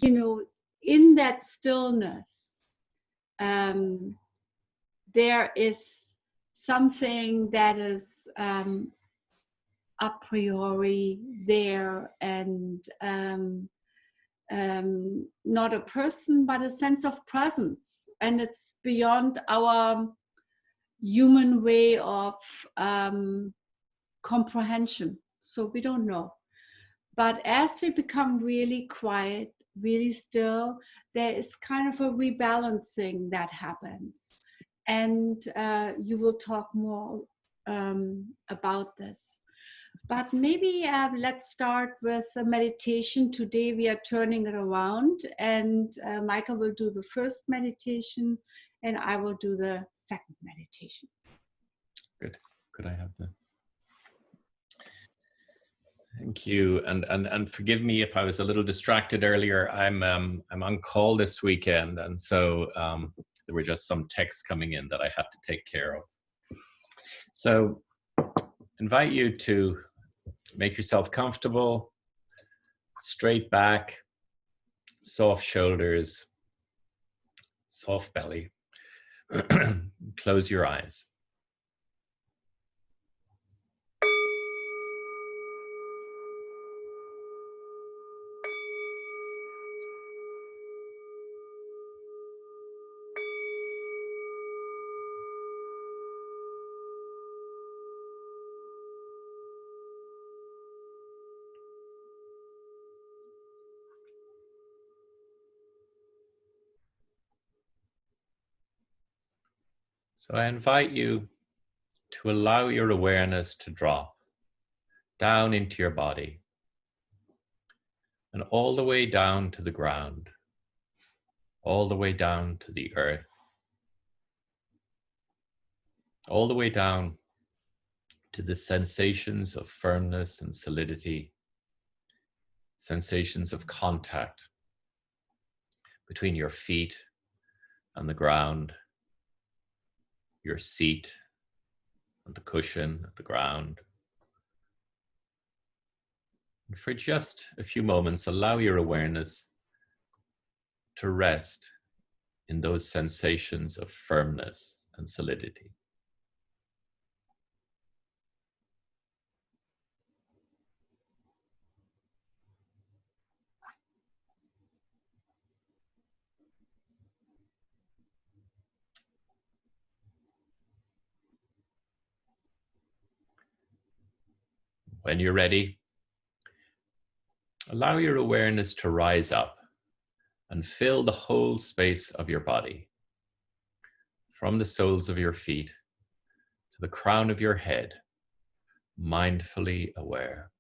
in that stillness, there is something that is a priori there, and not a person, but a sense of presence. And it's beyond our human way of comprehension. So we don't know. But as we become really quiet, really still, there is kind of a rebalancing that happens. And you will talk more about this. But maybe let's start with a meditation. Today we are turning it around, and Michael will do the first meditation and I will do the second meditation. Good. Could I have the... Thank you, and forgive me if I was a little distracted earlier. I'm on call this weekend, and so there were just some texts coming in that I had to take care of. So, invite you to make yourself comfortable, straight back, soft shoulders, soft belly. Close your eyes. So I invite you to allow your awareness to drop down into your body and all the way down to the ground, all the way down to the earth, all the way down to the sensations of firmness and solidity, sensations of contact between your feet and the ground, your seat and the cushion of the ground. And for just a few moments, allow your awareness to rest in those sensations of firmness and solidity. When you're ready, allow your awareness to rise up and fill the whole space of your body, from the soles of your feet to the crown of your head, mindfully aware.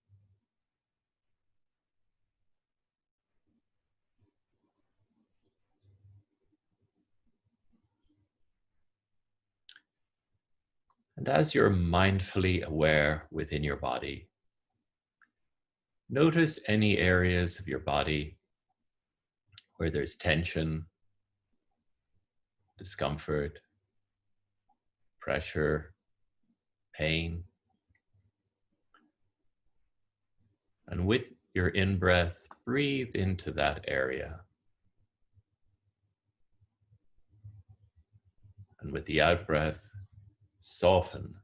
And as you're mindfully aware within your body, notice any areas of your body where there's tension, discomfort, pressure, pain. And with your in-breath, breathe into that area. And with the out-breath, soften,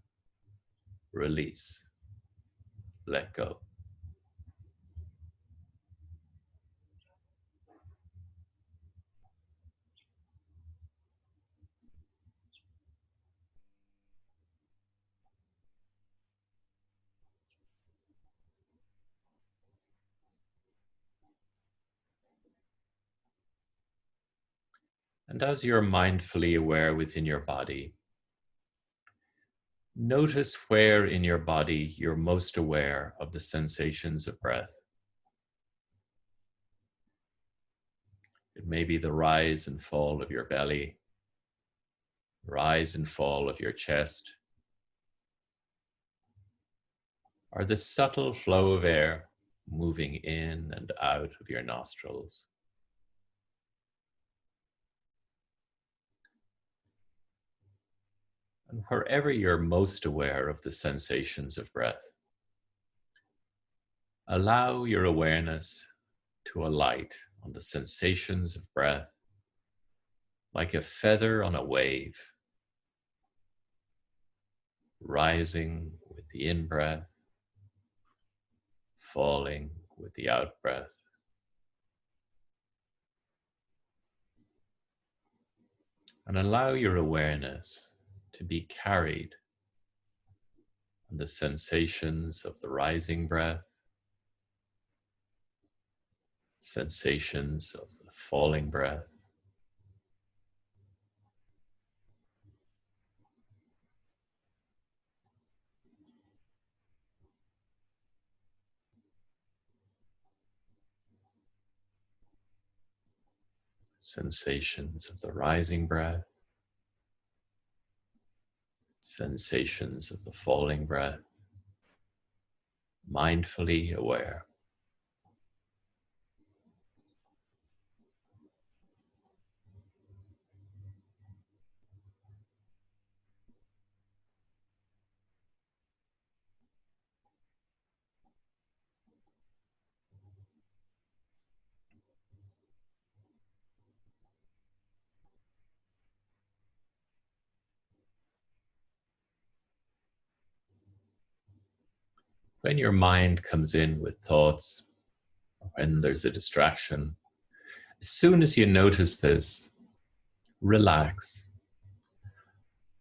release, let go. And as you're mindfully aware within your body, notice where in your body you're most aware of the sensations of breath. It may be the rise and fall of your belly, rise and fall of your chest, or the subtle flow of air moving in and out of your nostrils. And wherever you're most aware of the sensations of breath, allow your awareness to alight on the sensations of breath, like a feather on a wave, rising with the in-breath, falling with the out-breath. And allow your awareness to be carried on the sensations of the rising breath, sensations of the falling breath. Sensations of the rising breath, sensations of the falling breath, mindfully aware. When your mind comes in with thoughts, when there's a distraction, as soon as you notice this, relax.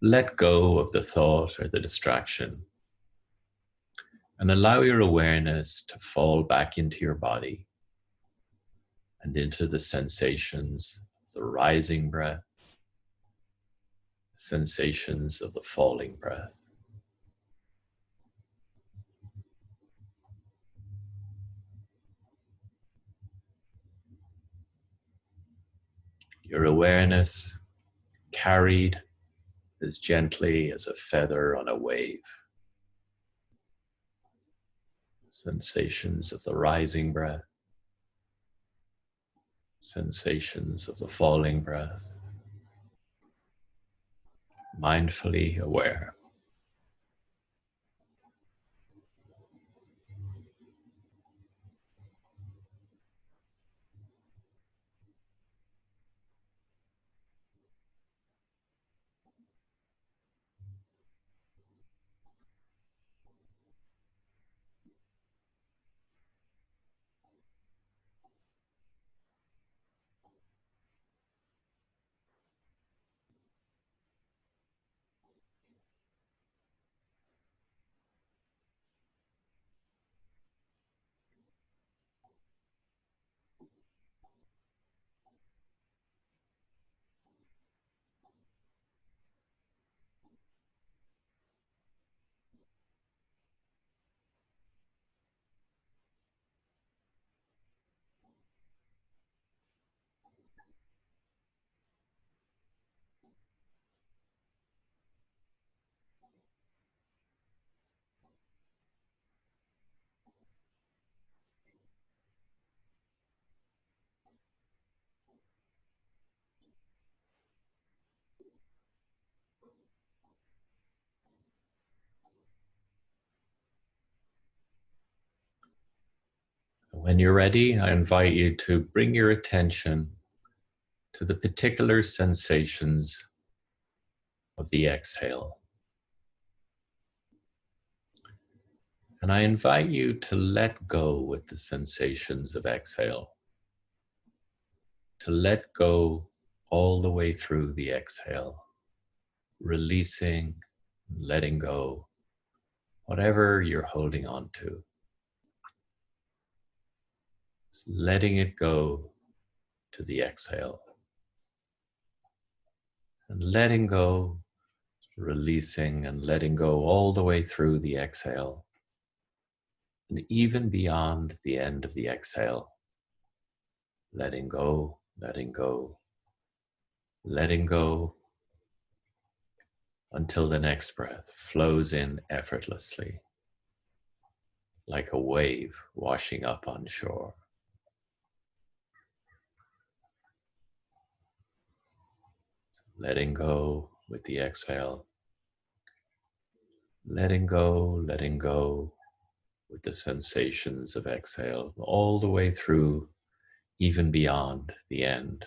Let go of the thought or the distraction and allow your awareness to fall back into your body and into the sensations of the rising breath, sensations of the falling breath. Your awareness carried as gently as a feather on a wave. Sensations of the rising breath, sensations of the falling breath. Mindfully aware. When you're ready, I invite you to bring your attention to the particular sensations of the exhale. And I invite you to let go with the sensations of exhale, to let go all the way through the exhale, releasing, letting go, whatever you're holding on to. Just letting it go to the exhale. And letting go, releasing and letting go all the way through the exhale. And even beyond the end of the exhale, letting go, letting go, letting go until the next breath flows in effortlessly, like a wave washing up on shore. Letting go with the exhale, letting go with the sensations of exhale all the way through even beyond the end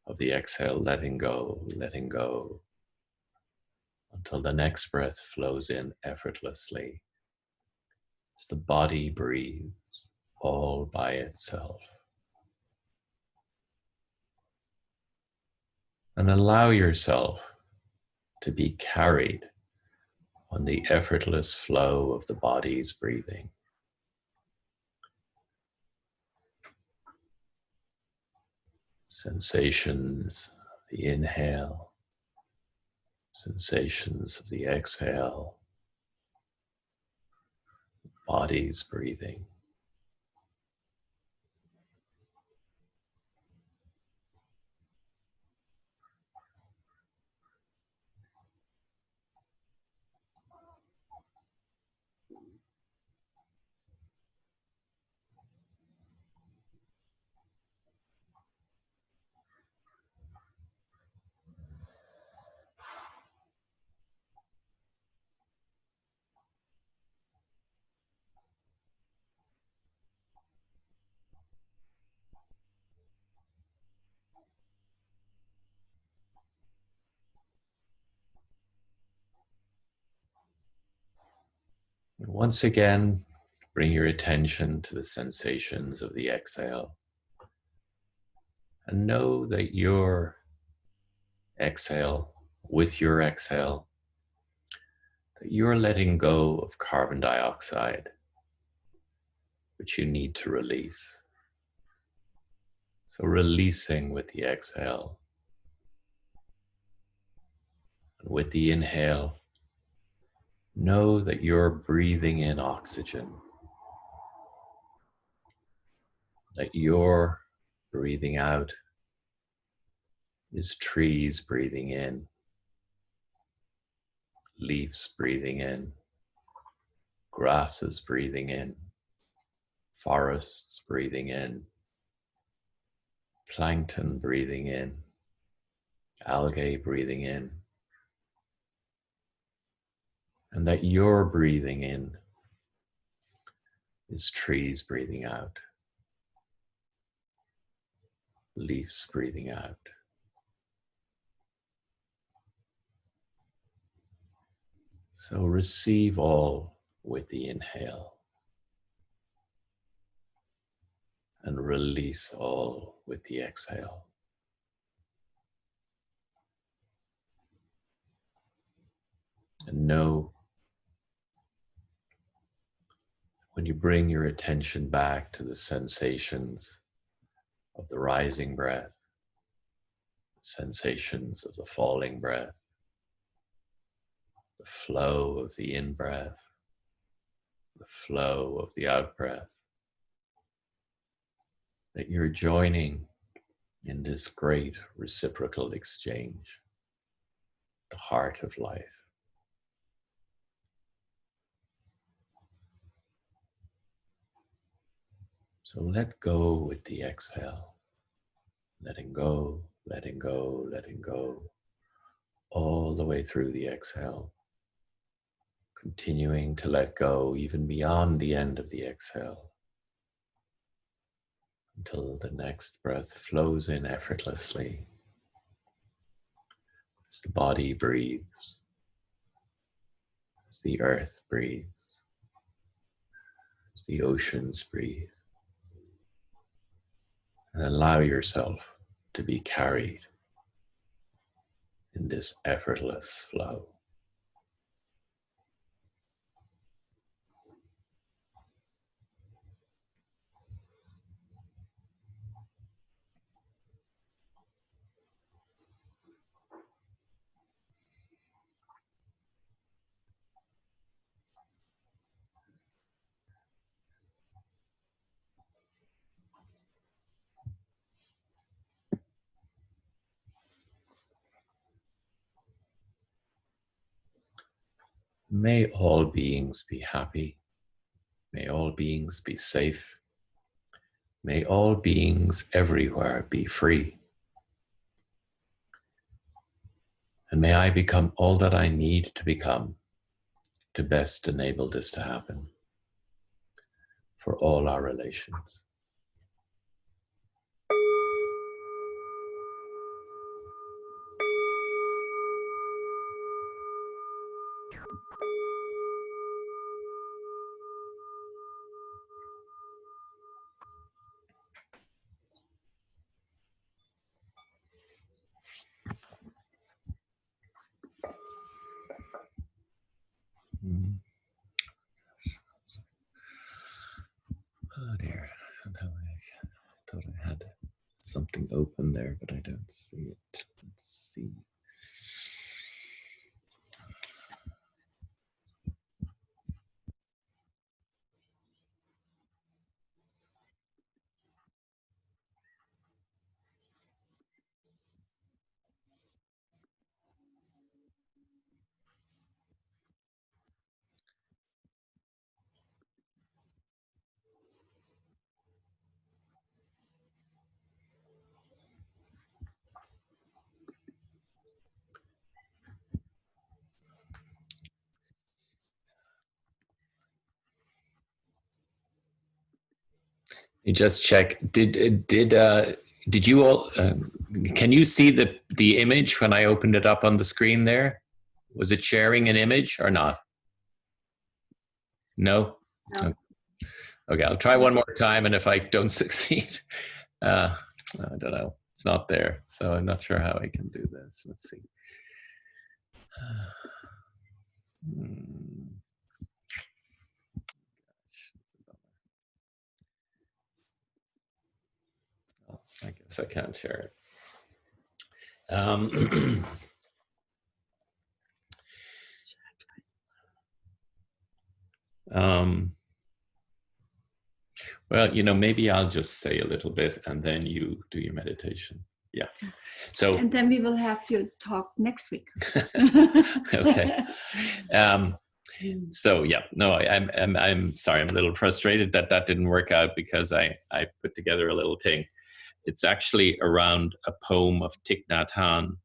of the exhale, letting go, until the next breath flows in effortlessly as the body breathes all by itself. And allow yourself to be carried on the effortless flow of the body's breathing. Sensations of the inhale, sensations of the exhale, body's breathing. And once again, bring your attention to the sensations of the exhale. And know that your exhale, with your exhale, that you're letting go of carbon dioxide, which you need to release. So releasing with the exhale. And with the inhale, know that you're breathing in oxygen, that your breathing out is trees breathing in, leaves breathing in, grasses breathing in, forests breathing in, plankton breathing in, algae breathing in, and that your breathing in is trees breathing out, leaves breathing out. So receive all with the inhale and release all with the exhale. And know when you bring your attention back to the sensations of the rising breath, sensations of the falling breath, the flow of the in-breath, the flow of the out-breath, that you're joining in this great reciprocal exchange, the heart of life. So let go with the exhale, letting go, letting go, letting go, all the way through the exhale, continuing to let go even beyond the end of the exhale, until the next breath flows in effortlessly as the body breathes, as the earth breathes, as the oceans breathe. And allow yourself to be carried in this effortless flow. May all beings be happy. May all beings be safe. May all beings everywhere be free. And may I become all that I need to become to best enable this to happen for all our relations. something open there, but I don't see it. Let's see. You just check. Did you all? Can you see the image when I opened it up on the screen there? Was it sharing an image or not? No. No. Okay, I'll try one more time, and if I don't succeed, I don't know. It's not there, so I'm not sure how I can do this. Let's see. I guess I can't share it. Well, maybe I'll just say a little bit and then you do your meditation. Yeah. So. And then we will have your talk next week. Okay. So yeah, no, I'm sorry. I'm a little frustrated that didn't work out because I put together a little thing. It's actually around a poem of Thich Nhat Hanh,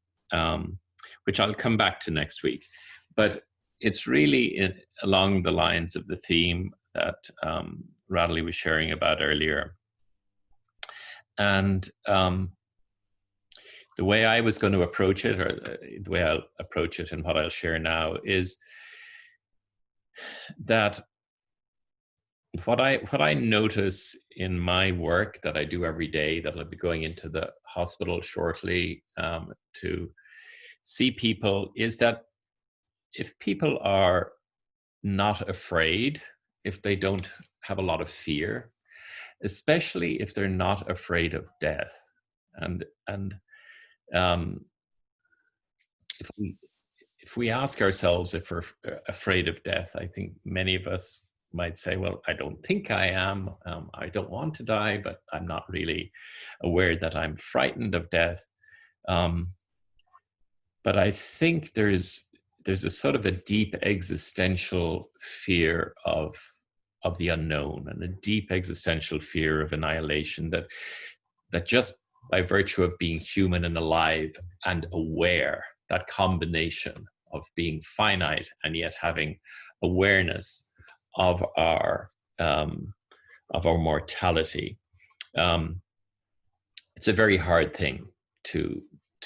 which I'll come back to next week. But it's really along the lines of the theme that Radhule was sharing about earlier. And the way I was going to approach it, or the way I'll approach it and what I'll share now, is that what I notice in my work that I do every day, that I'll be going into the hospital shortly to see people, is that if people are not afraid, if they don't have a lot of fear, especially if they're not afraid of death, and if we ask ourselves if we're afraid of death, I think many of us might say, well, I don't think I am. I don't want to die, but I'm not really aware that I'm frightened of death. But I think there's a sort of a deep existential fear of the unknown, and a deep existential fear of annihilation that just by virtue of being human and alive and aware, that combination of being finite and yet having awareness of our mortality, it's a very hard thing to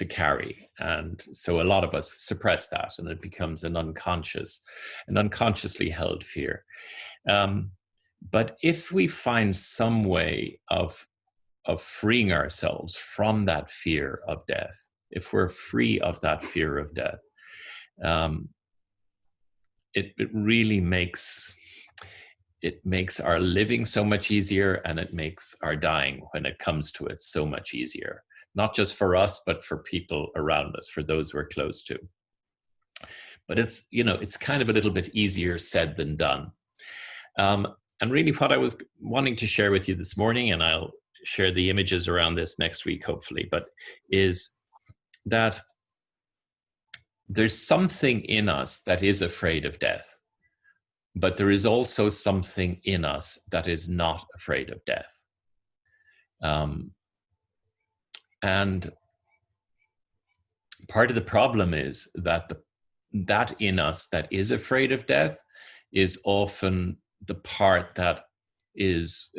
carry, and so a lot of us suppress that, and it becomes an unconsciously held fear. But if we find some way of freeing ourselves from that fear of death, if we're free of that fear of death, it really makes our living so much easier, and it makes our dying, when it comes to it, so much easier. Not just for us, but for people around us, for those we're close to. But it's kind of a little bit easier said than done. And really what I was wanting to share with you this morning, and I'll share the images around this next week, hopefully, but is that there's something in us that is afraid of death, but there is also something in us that is not afraid of death. And part of the problem is that that in us that is afraid of death is often the part that is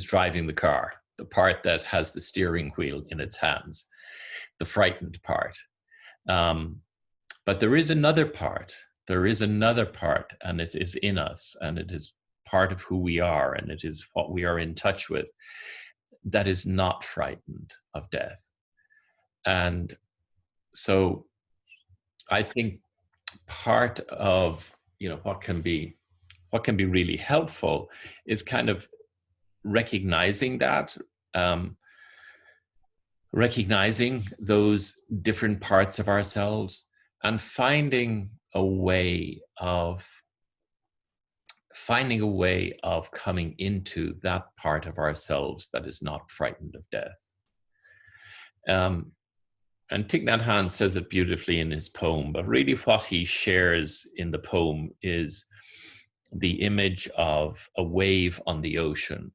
driving the car, the part that has the steering wheel in its hands, the frightened part. But there is another part. And it is in us, and it is part of who we are, and it is what we are in touch with, that is not frightened of death. And so I think part of what can be really helpful is kind of recognizing that, recognizing those different parts of ourselves and finding a way of coming into that part of ourselves that is not frightened of death. And Thich Nhat Hanh says it beautifully in his poem, but really what he shares in the poem is the image of a wave on the ocean.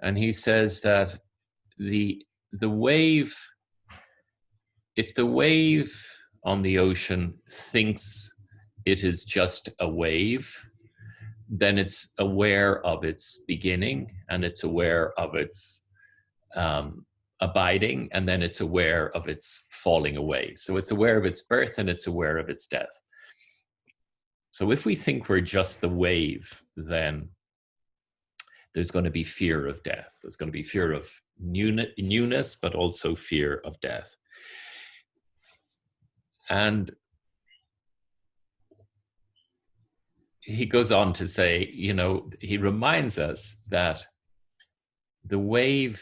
And he says that the wave, if the wave on the ocean thinks it is just a wave, then it's aware of its beginning and it's aware of its abiding, and then it's aware of its falling away. So it's aware of its birth and it's aware of its death. So if we think we're just the wave, then there's going to be fear of death. There's going to be fear of newness, but also fear of death. And he goes on to say, he reminds us that the wave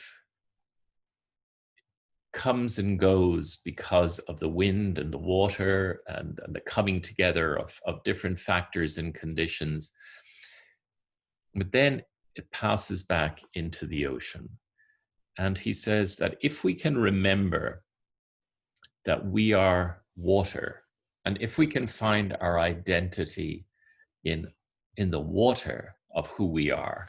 comes and goes because of the wind and the water and the coming together of different factors and conditions. But then it passes back into the ocean. And he says that if we can remember that we are water, and if we can find our identity in the water of who we are,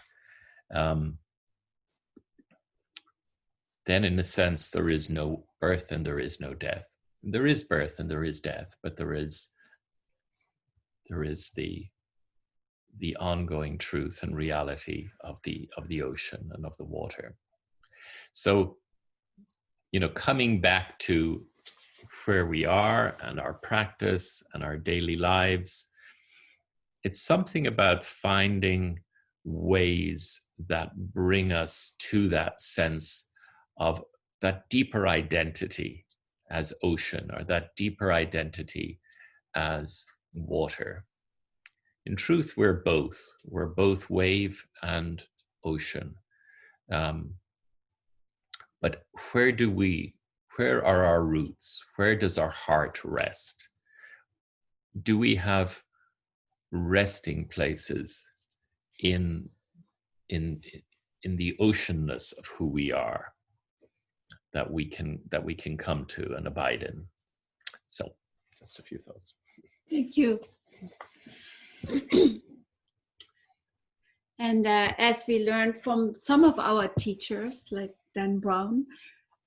then in a sense there is no birth and there is no death. There is birth and there is death, but there is the ongoing truth and reality of the ocean and of the water. So, coming back to where we are and our practice and our daily lives, it's something about finding ways that bring us to that sense of that deeper identity as ocean, or that deeper identity as water. In truth, we're both. We're both wave and ocean. But where are our roots? Where does our heart rest? Do we have resting places in the oceanness of who we are that we can come to and abide in? So, just a few thoughts. Thank you. And as we learned from some of our teachers, like Dan Brown,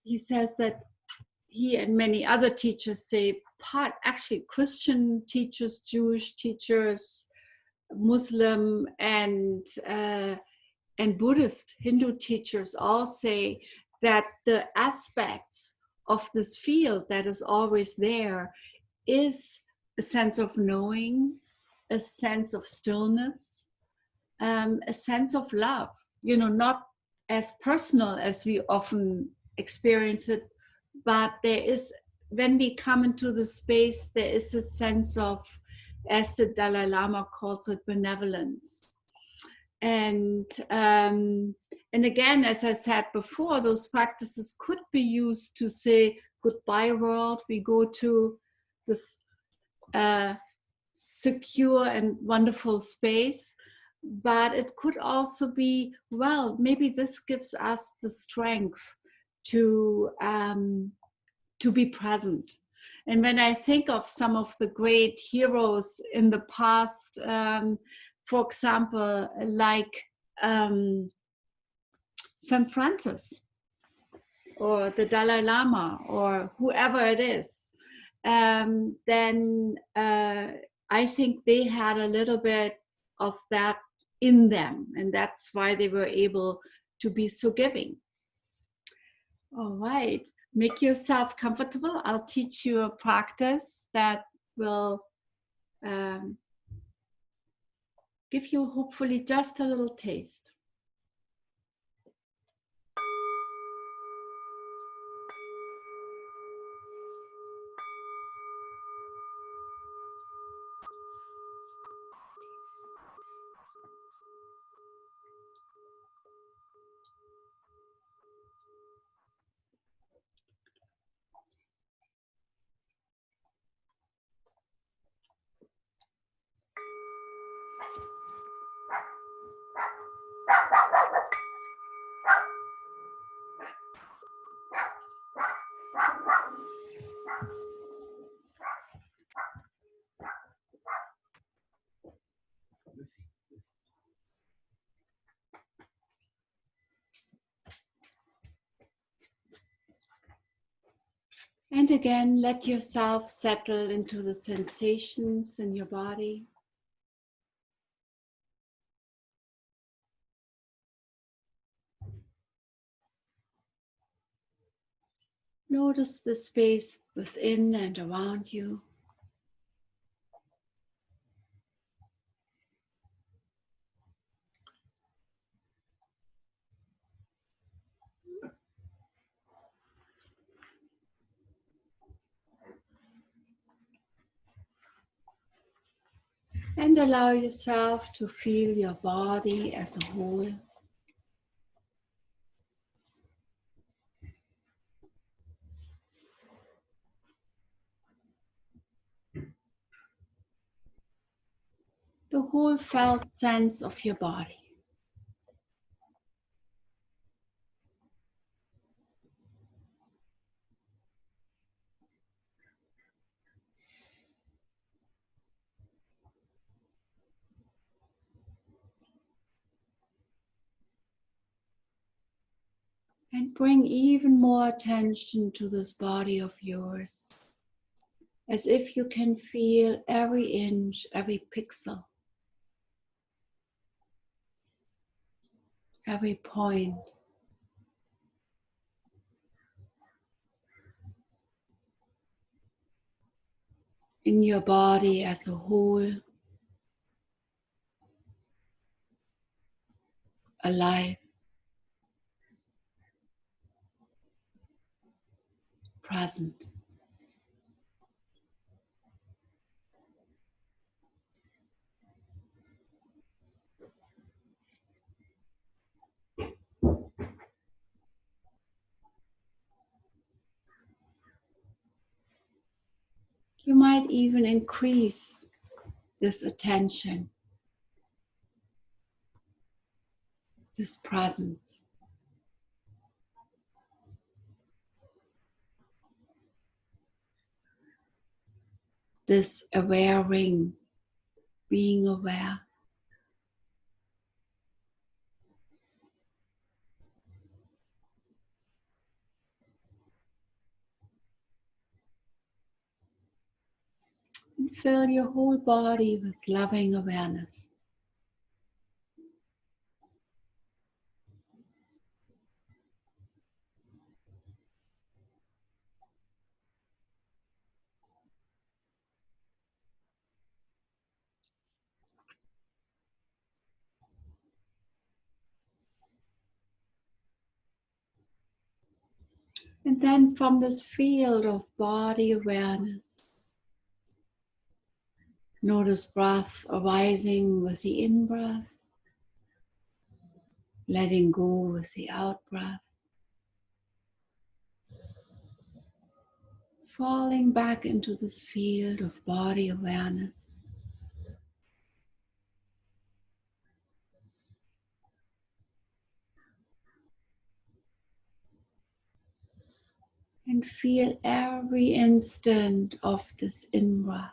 he says that he and many other teachers say actually Christian teachers, Jewish teachers, Muslim and Buddhist, Hindu teachers all say that the aspects of this field that is always there is a sense of knowing, a sense of stillness, a sense of love, not as personal as we often experience it, but there is, when we come into the space, there is a sense of, as the Dalai Lama calls it, benevolence. And again, as I said before, those practices could be used to say, goodbye world, we go to this secure and wonderful space. But it could also be, well, maybe this gives us the strength to be present. And when I think of some of the great heroes in the past, for example, like St. Francis or the Dalai Lama or whoever it is, then I think they had a little bit of that in them, and that's why they were able to be so giving. All right, make yourself comfortable. I'll teach you a practice that will give you hopefully just a little taste. And again, let yourself settle into the sensations in your body. Notice the space within and around you. And allow yourself to feel your body as a whole. The whole felt sense of your body. And bring even more attention to this body of yours, as if you can feel every inch, every pixel, every point. In your body as a whole, alive, present. You might even increase this attention, this presence. This aware ring, being aware. And fill your whole body with loving awareness. And then from this field of body awareness, notice breath arising with the in-breath, letting go with the out-breath, falling back into this field of body awareness. And feel every instant of this in-breath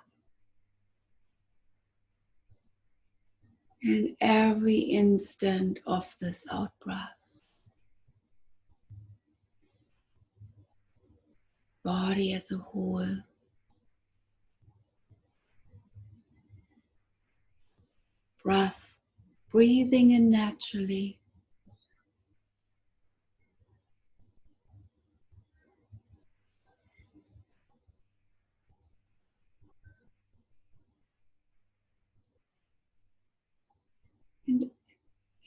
and every instant of this out-breath. Body as a whole. Breath, breathing in naturally. And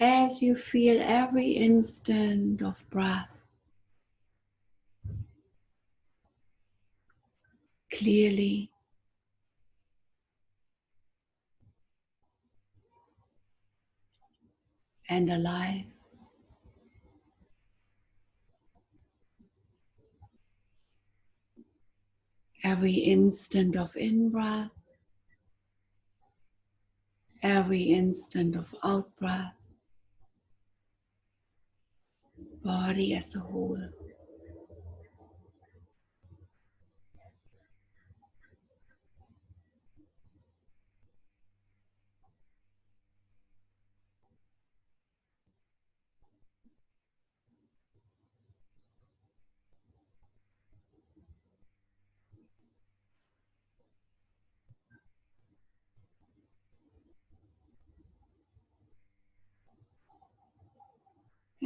as you feel every instant of breath clearly, and alive, every instant of in-breath, every instant of out-breath, body as a whole.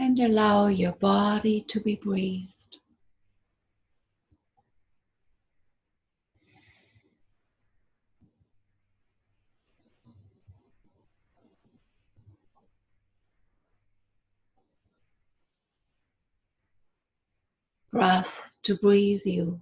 And allow your body to be breathed. Breath to breathe you.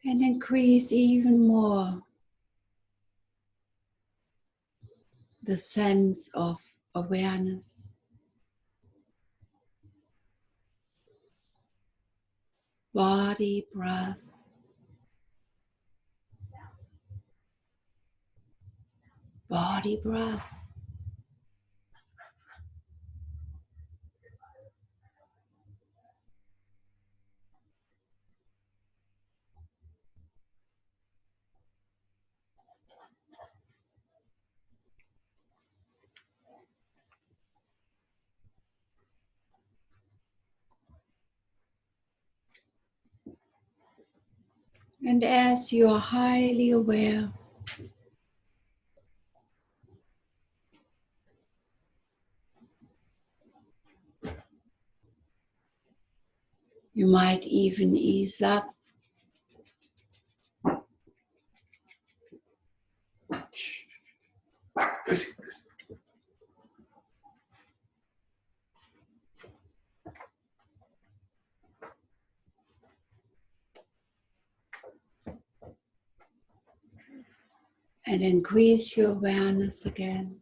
And increase even more the sense of awareness. Body, breath. Body, breath. And as you are highly aware, you might even ease up and increase your awareness again.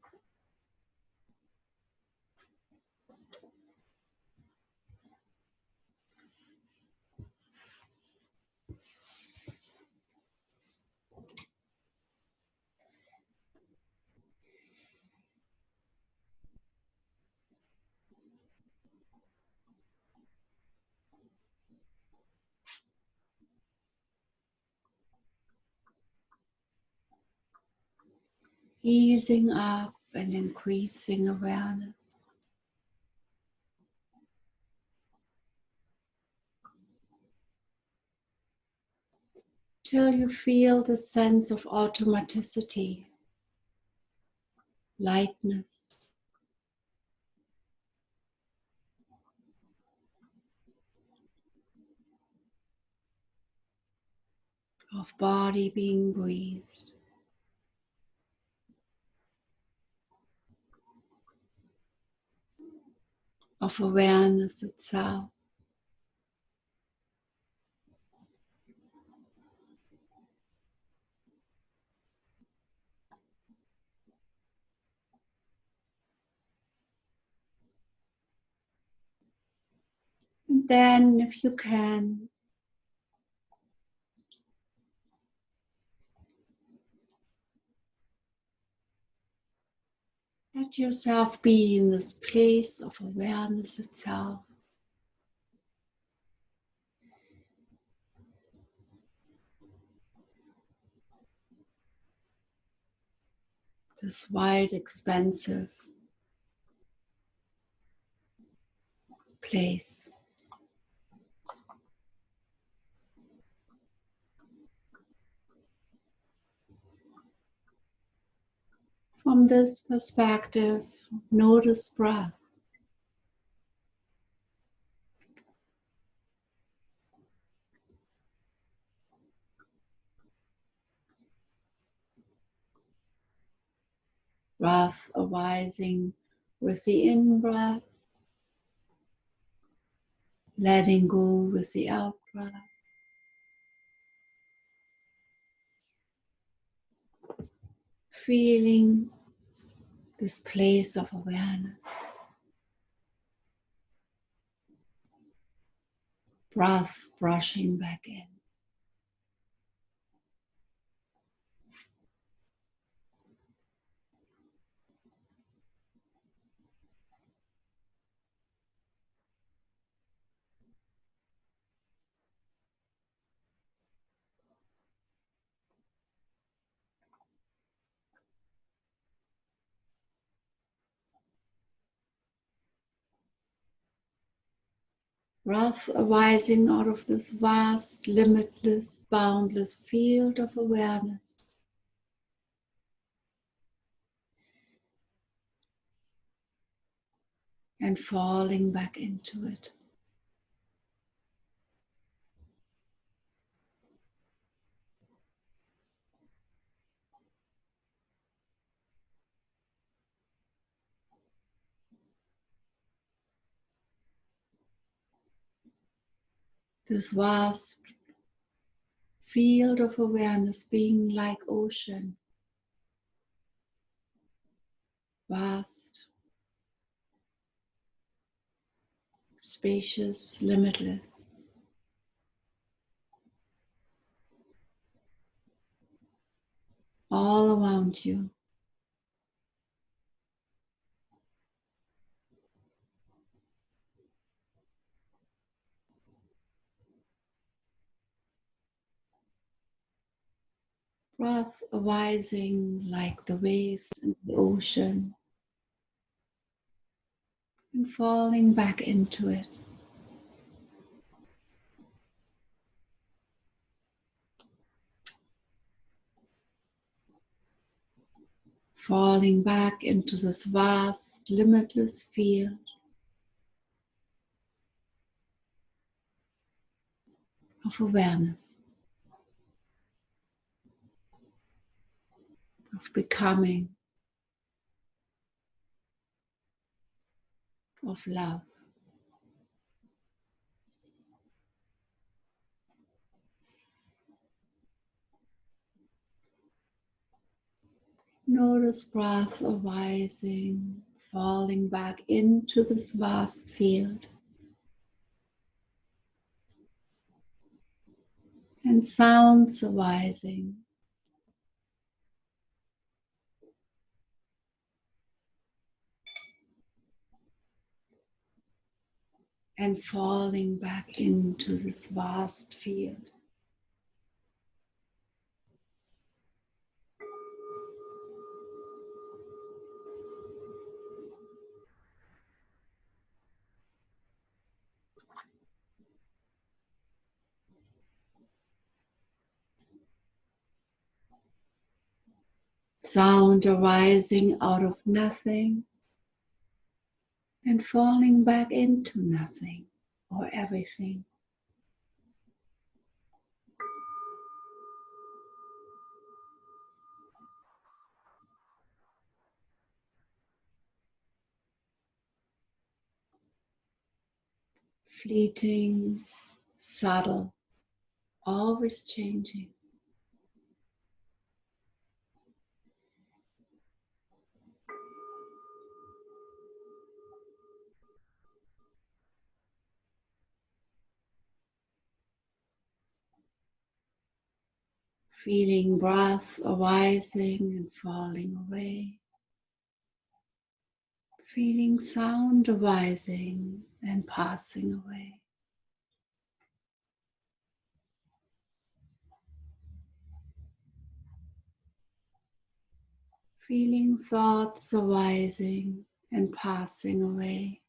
Easing up and increasing awareness. Till you feel the sense of automaticity, lightness, of body being breathed, of awareness itself. And then, if you can, let yourself be in this place of awareness itself. This wide, expansive place. From this perspective, notice breath. Breath arising with the in-breath, letting go with the out-breath. Feeling this place of awareness. Breath brushing back in. Breath arising out of this vast, limitless, boundless field of awareness. And falling back into it. This vast field of awareness being like ocean. Vast, spacious, limitless. All around you. Breath arising like the waves in the ocean and falling back into it. Falling back into this vast, limitless field of awareness, of becoming, of love. Notice breath arising, falling back into this vast field. And sounds arising. And falling back into this vast field. Sound arising out of nothing and falling back into nothing or everything. Fleeting, subtle, always changing. Feeling breath arising and falling away. Feeling sound arising and passing away. Feeling thoughts arising and passing away.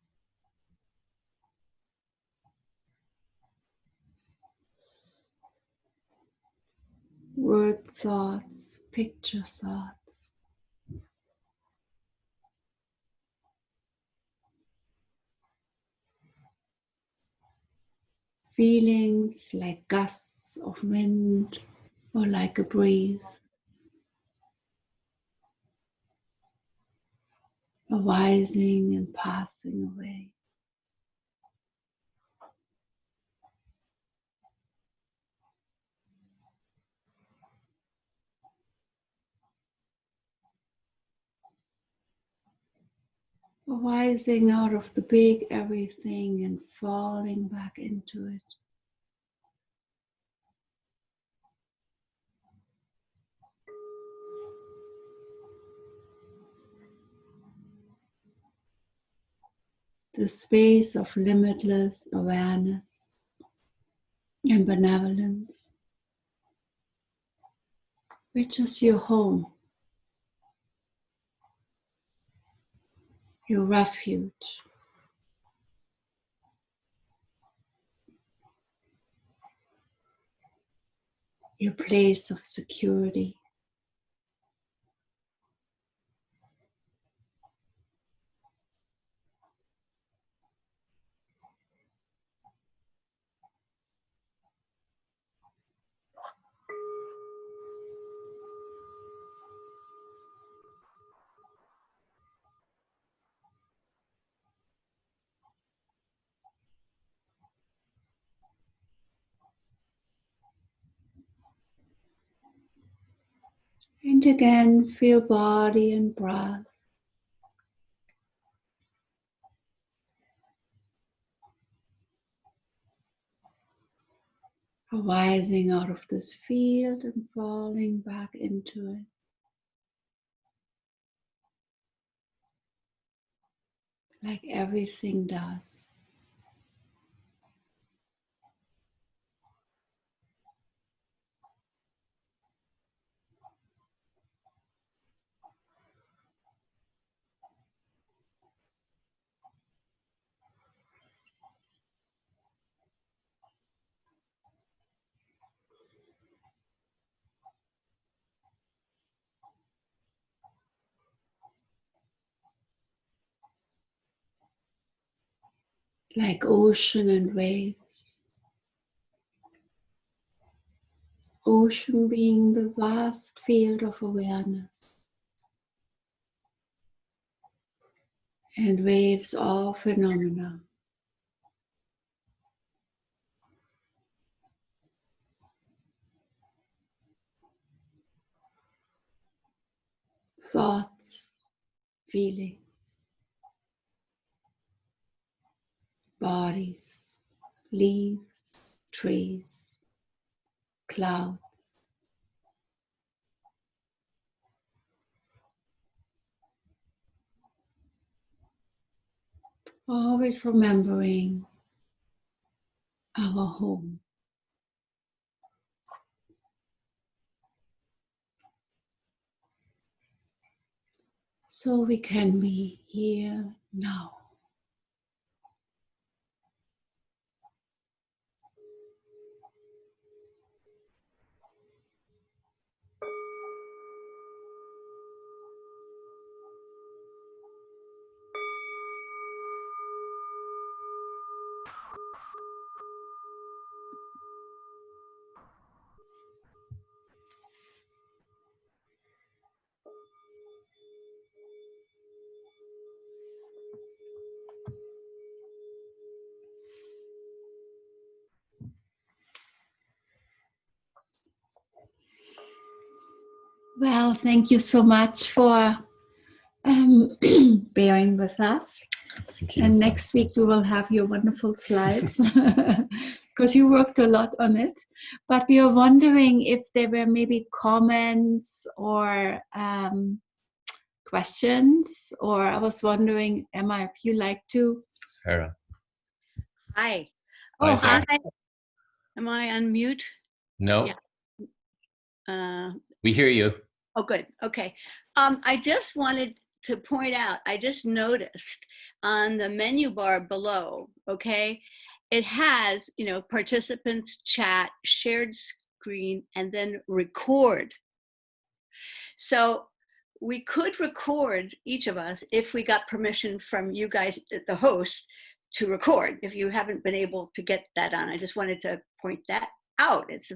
Word thoughts, picture thoughts. Feelings like gusts of wind or like a breeze. Arising and passing away. Arising out of the big everything and falling back into it. The space of limitless awareness and benevolence, which is your home, your refuge, your place of security. And again, feel body and breath. Arising out of this field and falling back into it. Like everything does. Like ocean and waves. Ocean being the vast field of awareness. And waves are phenomena. Thoughts, feelings, bodies, leaves, trees, clouds. Always remembering our home. So we can be here now. Well, thank you so much for bearing with us. Thank you. And next week we will have your wonderful slides because you worked a lot on it. But we are wondering if there were maybe comments or questions, or I was wondering, Emma, if you like to. Sarah. Hi. Hi, Oh, Sarah. hi. Am I on mute? No, Yeah. we hear you. Oh, good. Okay. I just wanted to point out, I just noticed on the menu bar below, okay, it has, participants, chat, shared screen, and then record. So we could record, each of us, if we got permission from you guys, the host, to record, if you haven't been able to get that on. I just wanted to point that out. It's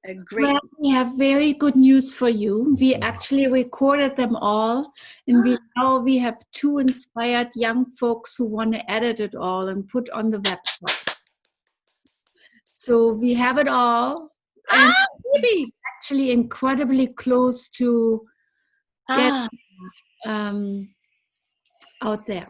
a great... Well, we have very good news for you. We actually recorded them all, and we have 2 inspired young folks who want to edit it all and put on the website. So we have it all, and maybe. actually incredibly close to get out there.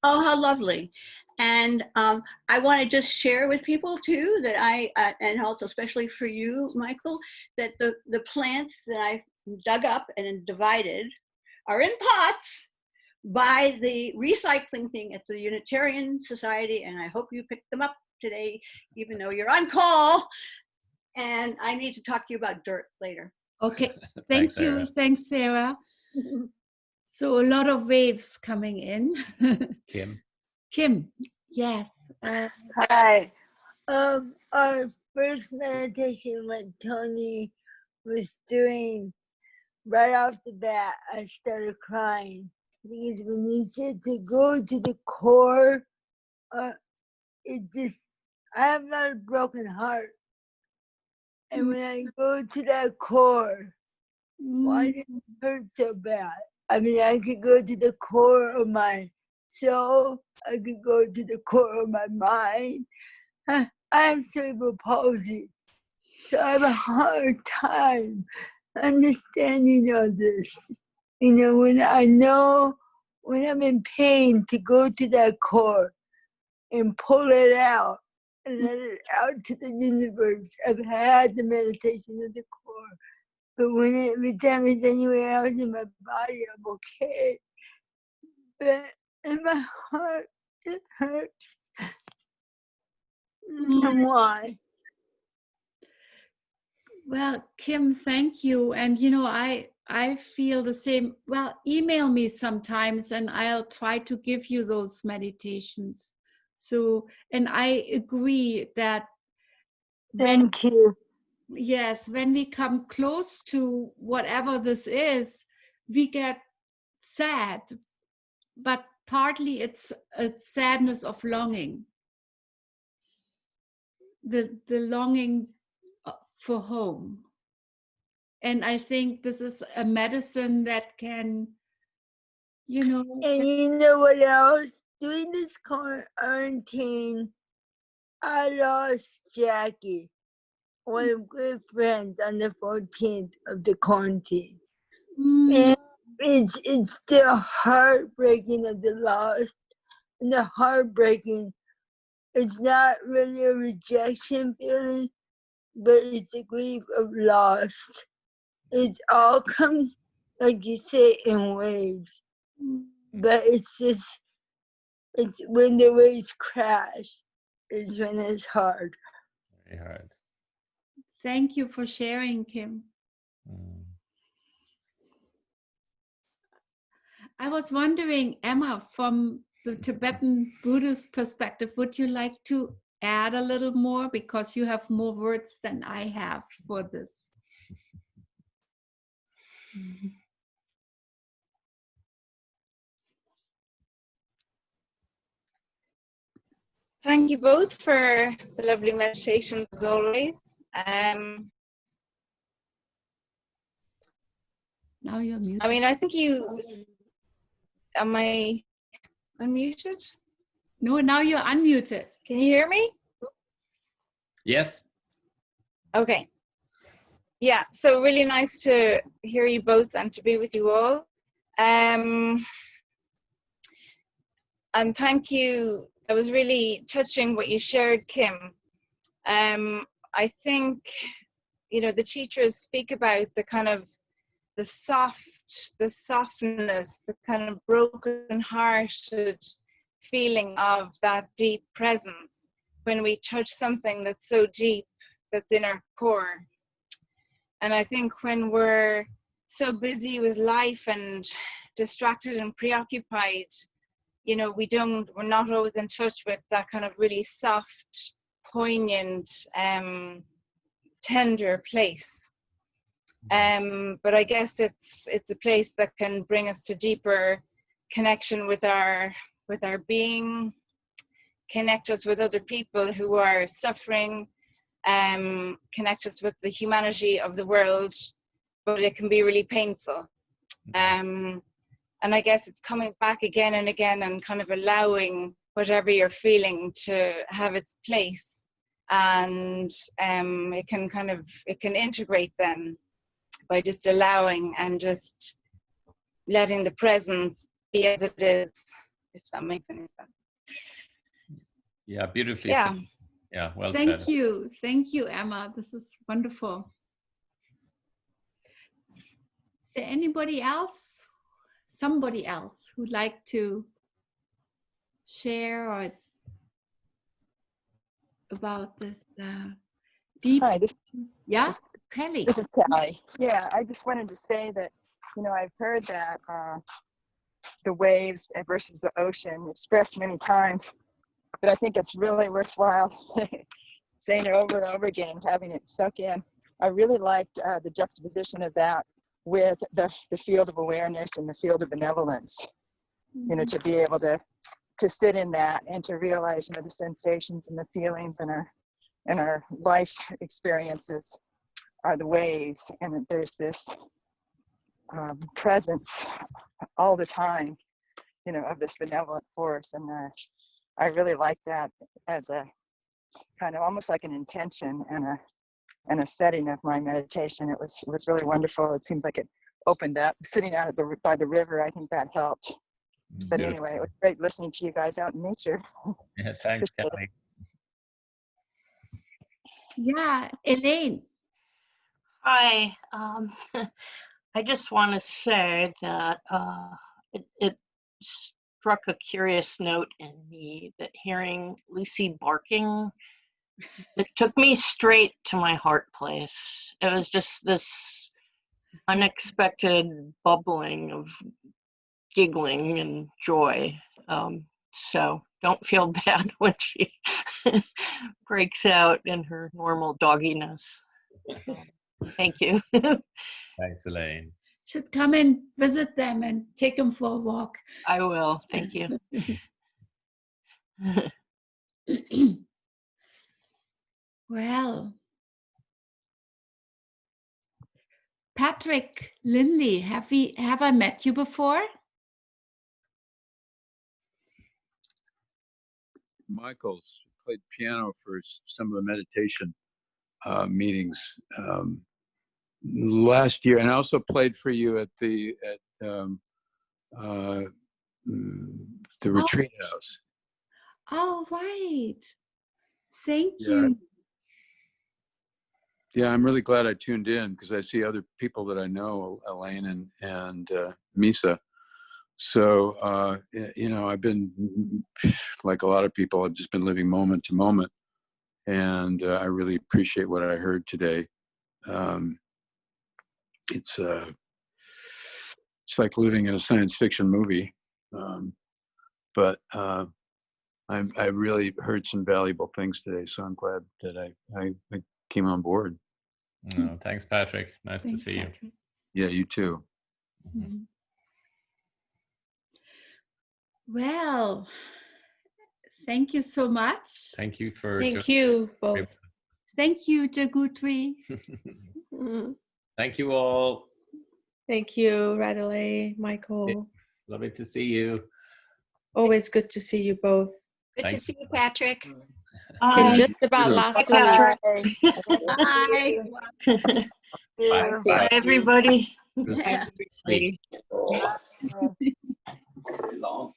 Oh, how lovely. And I want to just share with people too that and also especially for you, Michael, that the plants that I dug up and divided are in pots by the recycling thing at the Unitarian Society. And I hope you picked them up today, even though you're on call. And I need to talk to you about dirt later. Okay, Thanks, thank you. Sarah. Thanks, Sarah. So a lot of waves coming in. Kim. Kim, yes. Hi. first meditation what Tony was doing, right off the bat, I started crying. Because when you said to go to the core, it just, I have not a broken heart. And when I go to that core, why did it hurt so bad? I mean, I could go to the core of my soul. I could go to the core of my mind. I have cerebral palsy, so I have a hard time understanding all this. You know, when I'm in pain, to go to that core and pull it out and let it out to the universe. I've had the meditation of the core, but every time it's anywhere else in my body, I'm okay. But in my heart, it hurts. And why? Well, Kim, thank you. And you know, I feel the same. Well, email me sometimes and I'll try to give you those meditations. So, and I agree that Thank you. yes, when we come close to whatever this is, we get sad, but partly it's a sadness of longing. The longing for home. And I think this is a medicine that can, you know. And you know what else? During this quarantine, I lost Jackie, one of good friends, on the 14th of the quarantine. And it's still heartbreaking of the loss. And the heartbreaking, it's not really a rejection feeling, but it's a grief of loss. It all comes, like you say, in waves. But it's when the waves crash, is when it's hard. Very hard. Thank you for sharing, Kim. I was wondering, Emma, from the Tibetan Buddhist perspective, would you like to add a little more, because you have more words than I have for this? Thank you both for the lovely meditations as always. Now you're muted. I mean, I think am I unmuted? No, now you're unmuted. Can you hear me? Yes. Okay. Yeah, so really nice to hear you both and to be with you all. And thank you. That was really touching what you shared, Kim. I think, you know, the teachers speak about the kind of the softness, the kind of broken-hearted feeling of that deep presence when we touch something that's so deep, that's in our core. And I think when we're so busy with life and distracted and preoccupied, you know, we're not always in touch with that kind of really soft, poignant, tender place. But I guess it's a place that can bring us to deeper connection with our being, connect us with other people who are suffering, connect us with the humanity of the world, but it can be really painful. And I guess it's coming back again and again and kind of allowing whatever you're feeling to have its place, and it can integrate then by just allowing and just letting the presence be as it is, if that makes any sense. Yeah, beautifully Yeah. said. Yeah, well Thank said. you. Thank you, Emma. This is wonderful. Is there anybody else? Somebody else who'd like to share or about this deep? Hi, Yeah, Kelly. this is Kelly. Yeah, I just wanted to say that, you know, I've heard that the waves versus the ocean expressed many times, but I think it's really worthwhile saying it over and over again and having it suck in. I really liked the juxtaposition of that with the field of awareness and the field of benevolence. You know, to be able to sit in that and to realize, you know, the sensations and the feelings and our life experiences are the waves, and that there's this presence all the time, you know, of this benevolent force. And I really like that as a kind of almost like an intention and a setting of my meditation. It was really wonderful. It seems like it opened up. Sitting out by the river, I think that helped. But Beautiful. anyway, it was great listening to you guys out in nature. Yeah, thanks, Kelly. Yeah, Elaine. Hi. I just want to say that it struck a curious note in me that hearing Lucy barking, it took me straight to my heart place. It was just this unexpected bubbling of giggling and joy. So don't feel bad when she breaks out in her normal dogginess. Thank you. Thanks, Elaine. Should come and visit them and take them for a walk. I will. Thank you. Well, Patrick Lindley, have I met you before? Michael's played piano for some of the meditation meetings last year, and I also played for you at the retreat house. Oh, right. Thank you. Yeah, I'm really glad I tuned in because I see other people that I know, Elaine and Misa. So, you know, I've been, like a lot of people, I've just been living moment to moment. And I really appreciate what I heard today. It's like living in a science fiction movie. But I really heard some valuable things today. So I'm glad that I came on board. Oh, thanks, Patrick. Nice Thanks, to see Patrick. you. Yeah, you too. Mhm. Well, thank you so much. Thank you for Thank you both. Thank you, Jagutri. Thank you all. Thank you, Radhule, Michael. Lovely to see you. Always good to see you both. Good to Thanks. see you, Patrick. Can just about last Patrick. Bye. Bye. Bye, everybody. Yeah. Bye. Long.